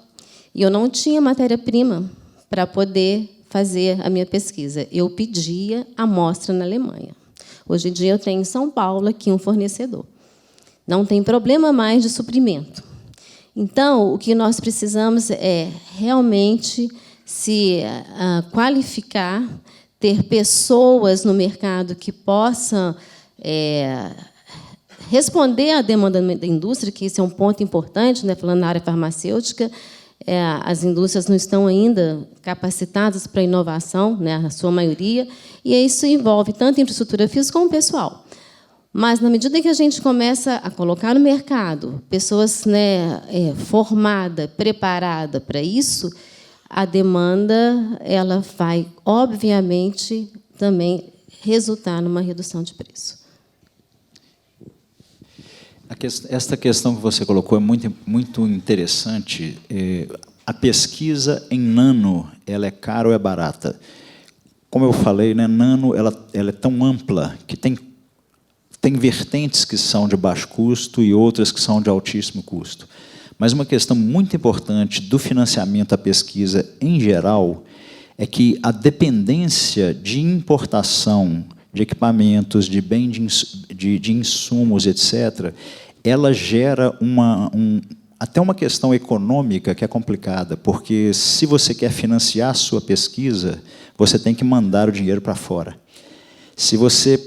e eu não tinha matéria-prima para poder fazer a minha pesquisa. Eu pedia amostra na Alemanha. Hoje em dia, eu tenho em São Paulo aqui um fornecedor. Não tem problema mais de suprimento. Então, o que nós precisamos é realmente se qualificar, ter pessoas no mercado que possam responder à demanda da indústria, que isso é um ponto importante, né? Falando na área farmacêutica, as indústrias não estão ainda capacitadas para a inovação, né? A sua maioria, e isso envolve tanto infraestrutura física como pessoal. Mas, na medida que a gente começa a colocar no mercado pessoas, né, formadas, preparadas para isso, a demanda ela vai, obviamente, também resultar numa redução de preço. Esta questão que você colocou é muito interessante. A pesquisa em nano, ela é cara ou é barata? Como eu falei, né, nano ela é tão ampla que tem vertentes que são de baixo custo e outras que são de altíssimo custo. Mas uma questão muito importante do financiamento à pesquisa em geral é que a dependência de importação de equipamentos, de bens, de insumos, etc., ela gera até uma questão econômica que é complicada, porque se você quer financiar a sua pesquisa, você tem que mandar o dinheiro para fora. Se você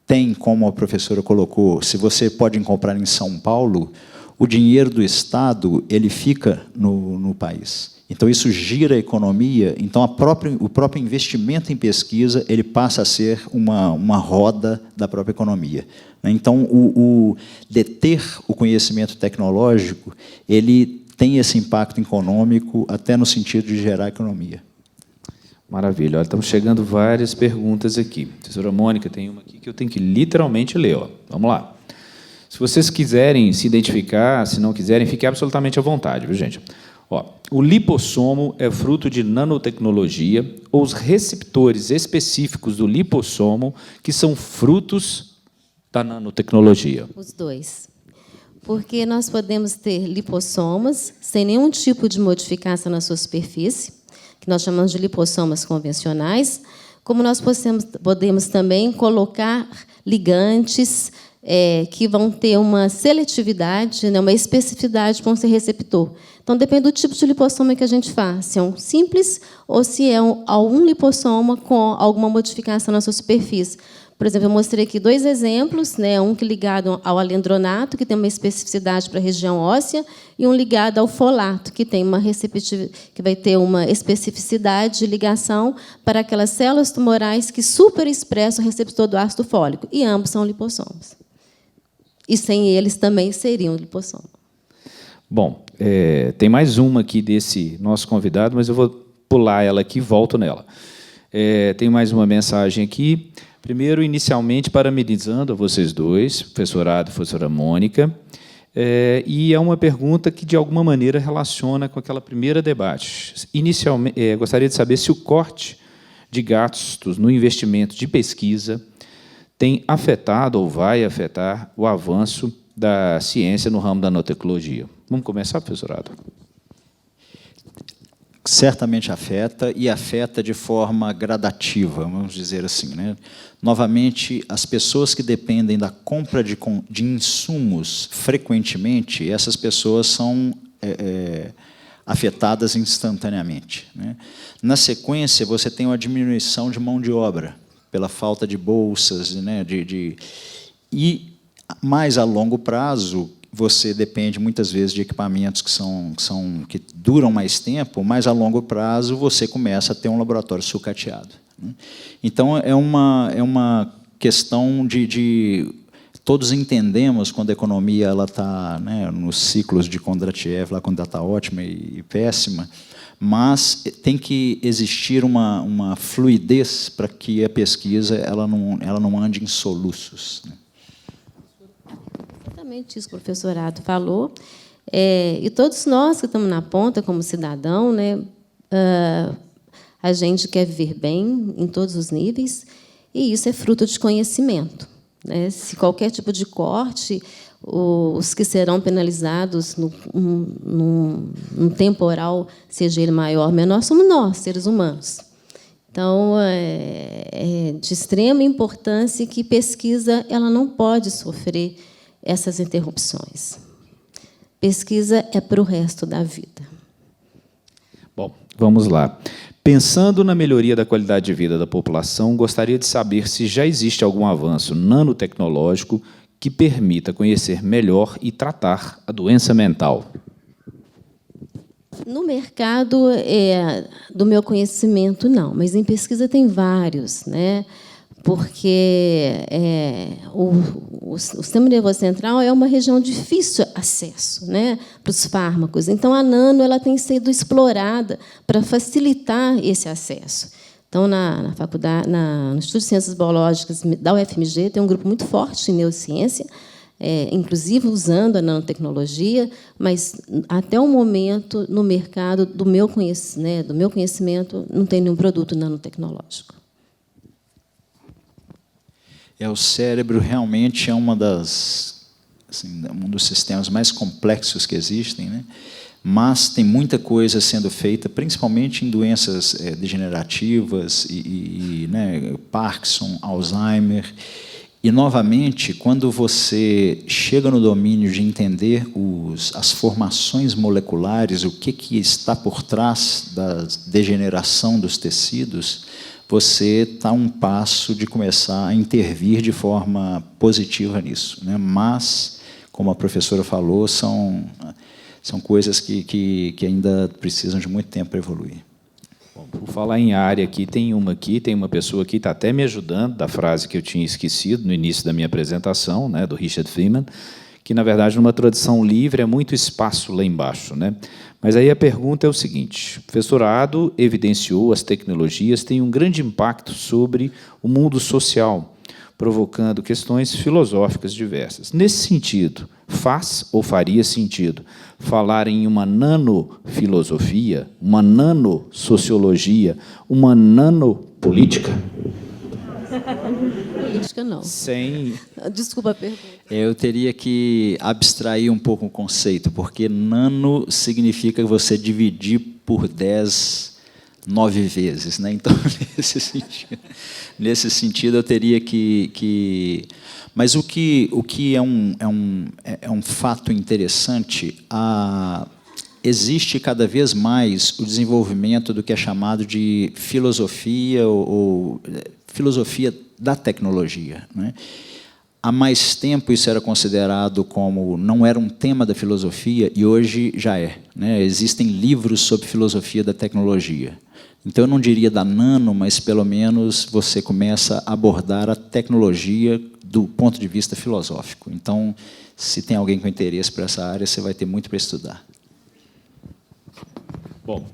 tem, como a professora colocou, se você pode comprar em São Paulo, o dinheiro do Estado ele fica no país. Então, isso gira a economia. Então, o próprio investimento em pesquisa ele passa a ser uma roda da própria economia. Então, deter o conhecimento tecnológico ele tem esse impacto econômico até no sentido de gerar economia. Maravilha. Olha, estamos chegando várias perguntas aqui. Professora Mônica, tem uma aqui que eu tenho que literalmente ler. Ó. Vamos lá. Se vocês quiserem se identificar, se não quiserem, fiquem absolutamente à vontade, viu, gente? Ó, o lipossomo é fruto de nanotecnologia ou os receptores específicos do lipossomo que são frutos da nanotecnologia? Os dois. Porque nós podemos ter lipossomos sem nenhum tipo de modificação na sua superfície, que nós chamamos de lipossomas convencionais, como nós podemos também colocar ligantes que vão ter uma seletividade, né, uma especificidade para ser receptor. Então, depende do tipo de lipossoma que a gente faz, se é um simples ou se é algum lipossoma com alguma modificação na sua superfície. Por exemplo, eu mostrei aqui 2 exemplos, né, um que ligado ao alendronato, que tem uma especificidade para a região óssea, e um ligado ao folato, que tem que vai ter uma especificidade de ligação para aquelas células tumorais que superexpressam o receptor do ácido fólico, e ambos são lipossomos. E sem eles também seriam lipossoma. Bom, tem mais uma aqui desse nosso convidado, mas eu vou pular ela aqui e volto nela. Tem mais uma mensagem aqui. Primeiro, inicialmente, parabenizando a vocês dois, professorado e professora Mônica, e é uma pergunta que, de alguma maneira, relaciona com aquela primeira debate. Inicialmente, gostaria de saber se o corte de gastos no investimento de pesquisa tem afetado ou vai afetar o avanço da ciência no ramo da nanotecnologia. Vamos começar, professorado? Certamente afeta, e afeta de forma gradativa, vamos dizer assim, né? Novamente, as pessoas que dependem da compra de insumos frequentemente, essas pessoas são afetadas instantaneamente, né? Na sequência, você tem uma diminuição de mão de obra, pela falta de bolsas, né? E, mais a longo prazo, você depende muitas vezes de equipamentos que duram mais tempo, mas a longo prazo você começa a ter um laboratório sucateado, né? Então é uma questão de todos entendemos quando a economia ela está, né, nos ciclos de Kondratiev, lá quando ela está ótima e péssima, mas tem que existir uma fluidez para que a pesquisa ela não ande em soluços, né? Exatamente isso que o professorado falou. E todos nós que estamos na ponta, como cidadão, né, a gente quer viver bem em todos os níveis, e isso é fruto de conhecimento, né? Se qualquer tipo de corte, os que serão penalizados num temporal, seja ele maior ou menor, somos nós, seres humanos. Então, é de extrema importância que pesquisa ela não pode sofrer essas interrupções. Pesquisa é para o resto da vida. Bom, vamos lá. Pensando na melhoria da qualidade de vida da população, gostaria de saber se já existe algum avanço nanotecnológico que permita conhecer melhor e tratar a doença mental. No mercado, do meu conhecimento, não, mas em pesquisa tem vários, né? Porque o sistema nervoso central é uma região de difícil acesso, né, para os fármacos. Então, a nano ela tem sido explorada para facilitar esse acesso. Então, na faculdade, no Instituto de Ciências Biológicas da UFMG, tem um grupo muito forte em neurociência, inclusive usando a nanotecnologia, mas, até o momento, no mercado, do meu conhecimento, não tem nenhum produto nanotecnológico. O cérebro realmente é um dos sistemas mais complexos que existem, né? Mas tem muita coisa sendo feita, principalmente em doenças degenerativas, né, Parkinson, Alzheimer. E, novamente, quando você chega no domínio de entender as formações moleculares, o que está por trás da degeneração dos tecidos, você está a um passo de começar a intervir de forma positiva nisso, né? Mas, como a professora falou, são coisas que ainda precisam de muito tempo para evoluir. Bom, por falar em área aqui, tem uma pessoa aqui que está até me ajudando, da frase que eu tinha esquecido no início da minha apresentação, né, do Richard Feynman, que, na verdade, numa tradução livre, é muito espaço lá embaixo, né? Mas aí a pergunta é o seguinte: o professorado evidenciou as tecnologias têm um grande impacto sobre o mundo social, provocando questões filosóficas diversas. Nesse sentido, faz ou faria sentido falar em uma nanofilosofia, uma nanosociologia, uma nanopolítica? Política, não. Desculpa a pergunta. Eu teria que abstrair um pouco o conceito, porque nano significa você dividir por 10, 9 vezes, né? Então, nesse sentido, eu teria que... Mas o que é um fato interessante, existe cada vez mais o desenvolvimento do que é chamado de filosofia ou filosofia da tecnologia, né? Há mais tempo isso era considerado como não era um tema da filosofia, e hoje já é, né? Existem livros sobre filosofia da tecnologia. Então, eu não diria da nano, mas, pelo menos, você começa a abordar a tecnologia do ponto de vista filosófico. Então, se tem alguém com interesse para essa área, você vai ter muito para estudar. Bom,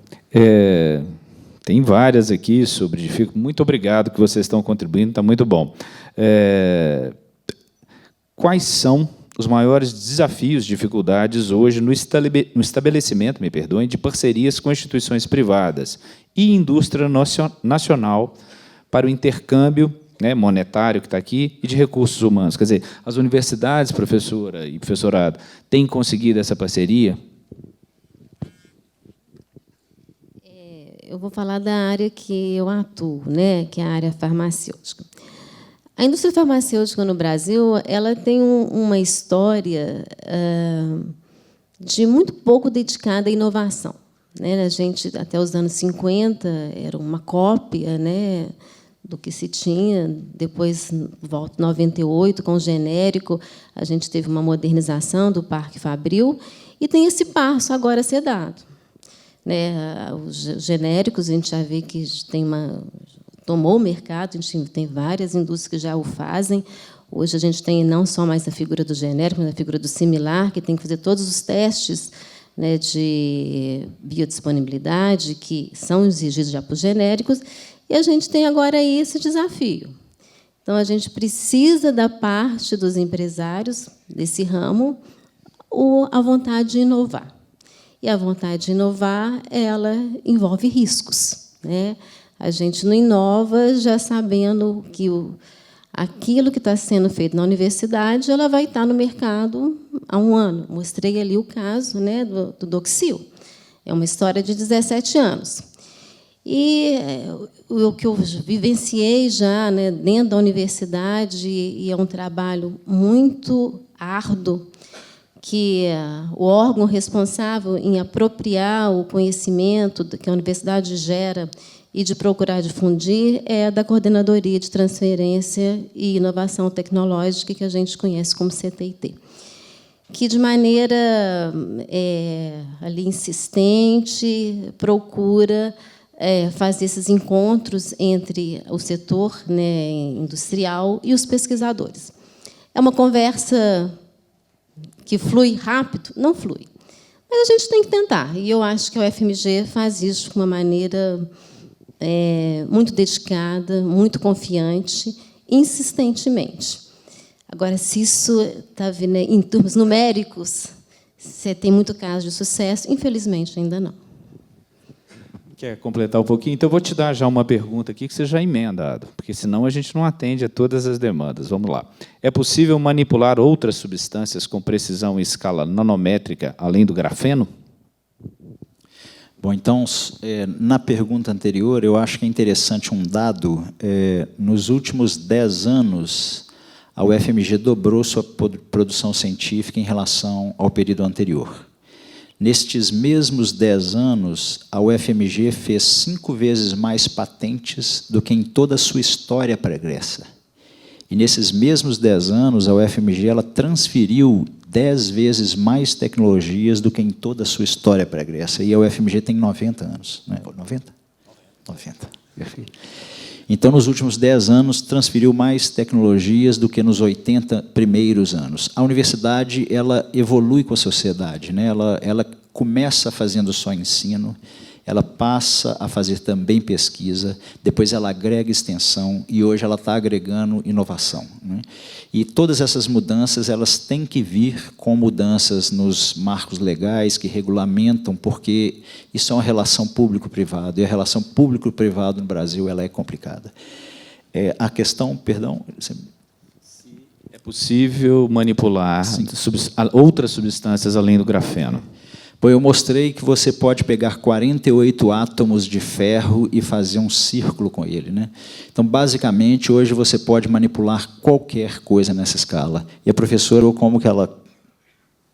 Tem várias aqui sobre dificuldade. Muito obrigado que vocês estão contribuindo, está muito bom. Quais são os maiores desafios, dificuldades hoje no estabelecimento, me perdoem, de parcerias com instituições privadas e indústria nacional para o intercâmbio, né, monetário que está aqui, e de recursos humanos? Quer dizer, as universidades, professora e professorado, têm conseguido essa parceria? Eu vou falar da área que eu atuo, né, que é a área farmacêutica. A indústria farmacêutica no Brasil, ela tem uma história de muito pouco dedicada à inovação, né? A gente, até os anos 50, era uma cópia, né, do que se tinha. Depois, volta em 98, com o genérico, a gente teve uma modernização do Parque Fabril, e tem esse passo agora a ser dado, né? Os genéricos, a gente já vê que tomou o mercado, a gente tem várias indústrias que já o fazem. Hoje a gente tem não só mais a figura do genérico, mas a figura do similar, que tem que fazer todos os testes, né, de biodisponibilidade que são exigidos já para os genéricos, e a gente tem agora aí esse desafio. Então, a gente precisa, da parte dos empresários desse ramo, a vontade de inovar. E a vontade de inovar, ela envolve riscos, né? A gente não inova já sabendo que aquilo que está sendo feito na universidade, ela vai estar no mercado há um ano. Mostrei ali o caso, né, do Doxil. É uma história de 17 anos. E o que eu vivenciei já, né, dentro da universidade, e é um trabalho muito árduo, que o órgão responsável em apropriar o conhecimento que a universidade gera e de procurar difundir é da Coordenadoria de Transferência e Inovação Tecnológica, que a gente conhece como CTIT, que, de maneira ali insistente, procura fazer esses encontros entre o setor, né, industrial e os pesquisadores. É uma conversa que flui rápido? Não flui. Mas a gente tem que tentar. E eu acho que a UFMG faz isso de uma maneira muito dedicada, muito confiante, insistentemente. Agora, se isso está vindo em termos numéricos, você tem muito caso de sucesso, infelizmente, ainda não. Quer completar um pouquinho? Então, eu vou te dar já uma pergunta aqui que você já emenda, Ado, porque, senão, a gente não atende a todas as demandas. Vamos lá. É possível manipular outras substâncias com precisão em escala nanométrica, além do grafeno? Bom, então, na pergunta anterior, eu acho que é interessante um dado. Nos últimos 10 anos, a UFMG dobrou sua produção científica em relação ao período anterior. Nestes mesmos 10 anos, a UFMG fez 5 vezes mais patentes do que em toda a sua história pregressa. E, nesses mesmos 10 anos, a UFMG ela transferiu 10 vezes mais tecnologias do que em toda a sua história pregressa. E a UFMG tem 90 anos. Não é? 90? 90. Perfeito. Então, nos últimos 10 anos, transferiu mais tecnologias do que nos 80 primeiros anos. A universidade ela evolui com a sociedade, né? Ela começa fazendo só ensino, ela passa a fazer também pesquisa, depois ela agrega extensão, e hoje ela está agregando inovação, né? E todas essas mudanças elas têm que vir com mudanças nos marcos legais que regulamentam, porque isso é uma relação público-privado, e a relação público-privado no Brasil ela é complicada. A questão, perdão... É possível manipular outras substâncias além do grafeno? Bom, eu mostrei que você pode pegar 48 átomos de ferro e fazer um círculo com ele, né? Então, basicamente, hoje você pode manipular qualquer coisa nessa escala. E a professora, como que ela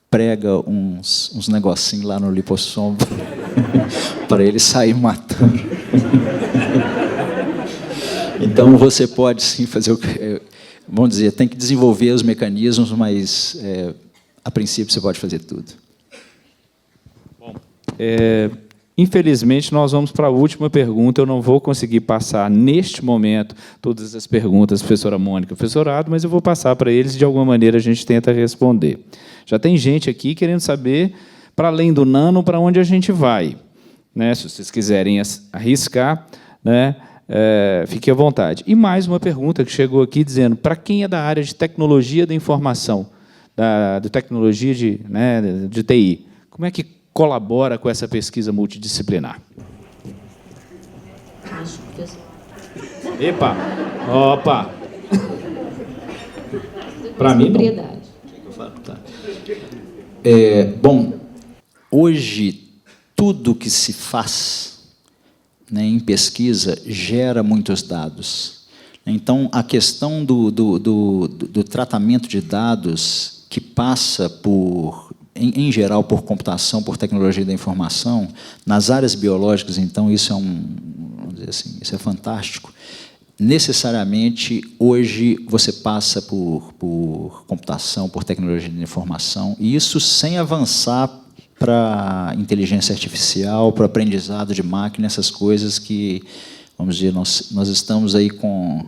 prega uns negocinhos lá no lipossomo para ele sair matando. Então, você pode, sim, fazer o que... Vamos dizer, tem que desenvolver os mecanismos, mas, a princípio, você pode fazer tudo. Infelizmente, nós vamos para a última pergunta. Eu não vou conseguir passar, neste momento, todas as perguntas, professora Mônica, professorado, mas eu vou passar para eles e, de alguma maneira, a gente tenta responder. Já tem gente aqui querendo saber, para além do nano, para onde a gente vai. né? Se vocês quiserem arriscar, né? Fique à vontade. E mais uma pergunta que chegou aqui dizendo, para quem é da área de tecnologia da informação, da tecnologia de TI, como é que colabora com essa pesquisa multidisciplinar? Epa! Opa! Para mim, não. Bom, hoje, tudo que se faz, né, em pesquisa gera muitos dados. Então, a questão do tratamento de dados, que passa em geral, por computação, por tecnologia da informação, nas áreas biológicas, então, isso é vamos dizer assim, isso é fantástico. Necessariamente, hoje, você passa por computação, por tecnologia da informação, e isso sem avançar para inteligência artificial, para aprendizado de máquina, essas coisas que, vamos dizer, nós estamos aí com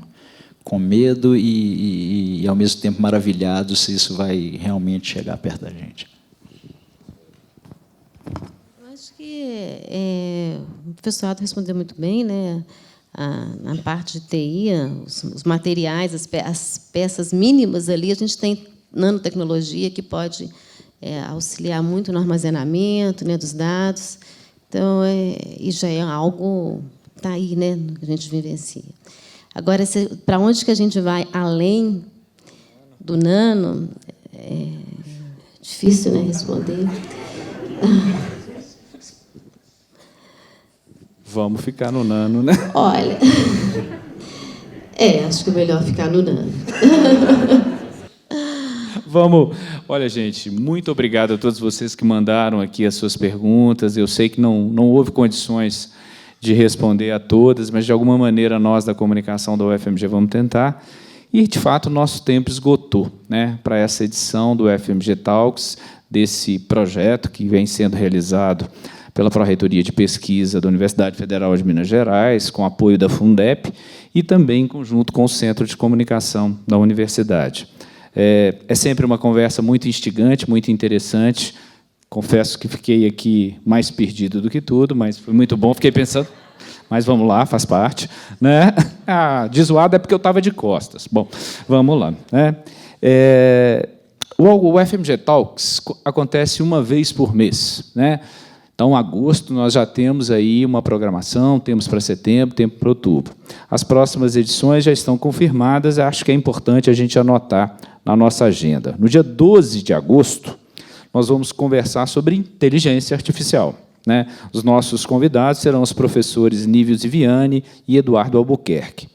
medo e, ao mesmo tempo, maravilhados se isso vai realmente chegar perto da gente. Eu acho que o professor Aldo respondeu muito bem, né? Na parte de TI, os materiais, as peças mínimas ali, a gente tem nanotecnologia que pode auxiliar muito no armazenamento, né, dos dados. Então, e já é algo está aí, né, que a gente vivencia. Agora, para onde que a gente vai além do nano? É difícil, né, responder. Vamos ficar no nano, né? Olha, acho que é melhor ficar no nano. Vamos. Olha, gente, muito obrigado a todos vocês que mandaram aqui as suas perguntas. Eu sei que não houve condições de responder a todas, mas, de alguma maneira, nós, da comunicação da UFMG, vamos tentar. E, de fato, o nosso tempo esgotou, né, para essa edição do UFMG Talks, desse projeto que vem sendo realizado pela Pró-Reitoria de Pesquisa da Universidade Federal de Minas Gerais, com apoio da Fundep, e também em conjunto com o Centro de Comunicação da Universidade. É sempre uma conversa muito instigante, muito interessante. Confesso que fiquei aqui mais perdido do que tudo, mas foi muito bom. Fiquei pensando, mas vamos lá, faz parte, né? De zoado é porque eu estava de costas. Bom, vamos lá, né? O UFMG Talks acontece uma vez por mês, né? Então, em agosto, nós já temos aí uma programação, temos para setembro, temos para outubro. As próximas edições já estão confirmadas, acho que é importante a gente anotar na nossa agenda. No dia 12 de agosto, nós vamos conversar sobre inteligência artificial, né? Os nossos convidados serão os professores Nível Ziviani e Eduardo Albuquerque.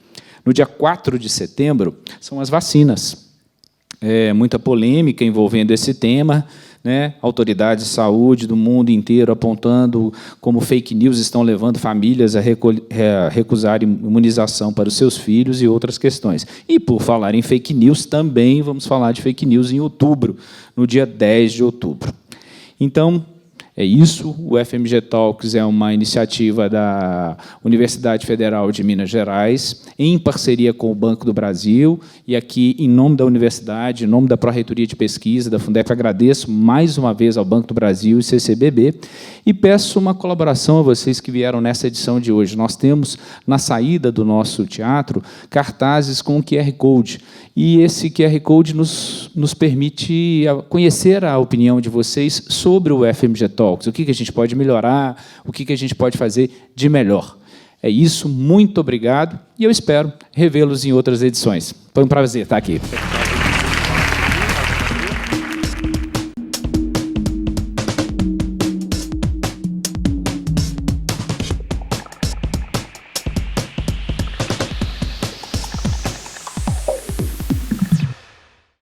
No dia 4 de setembro, são as vacinas. Muita polêmica envolvendo esse tema, né? Autoridades de saúde do mundo inteiro apontando como fake news estão levando famílias a recusar imunização para os seus filhos e outras questões. E, por falar em fake news, também vamos falar de fake news em outubro, no dia 10 de outubro. Então, é isso. O UFMG Talks é uma iniciativa da Universidade Federal de Minas Gerais, em parceria com o Banco do Brasil, e aqui, em nome da universidade, em nome da Pró-Reitoria de Pesquisa, da Fundep, agradeço mais uma vez ao Banco do Brasil e CCBB, e peço uma colaboração a vocês que vieram nessa edição de hoje. Nós temos, na saída do nosso teatro, cartazes com QR Code, e esse QR Code nos permite conhecer a opinião de vocês sobre o UFMG Talks, o que a gente pode melhorar, o que a gente pode fazer de melhor. É isso, muito obrigado, e eu espero revê-los em outras edições. Foi um prazer estar aqui.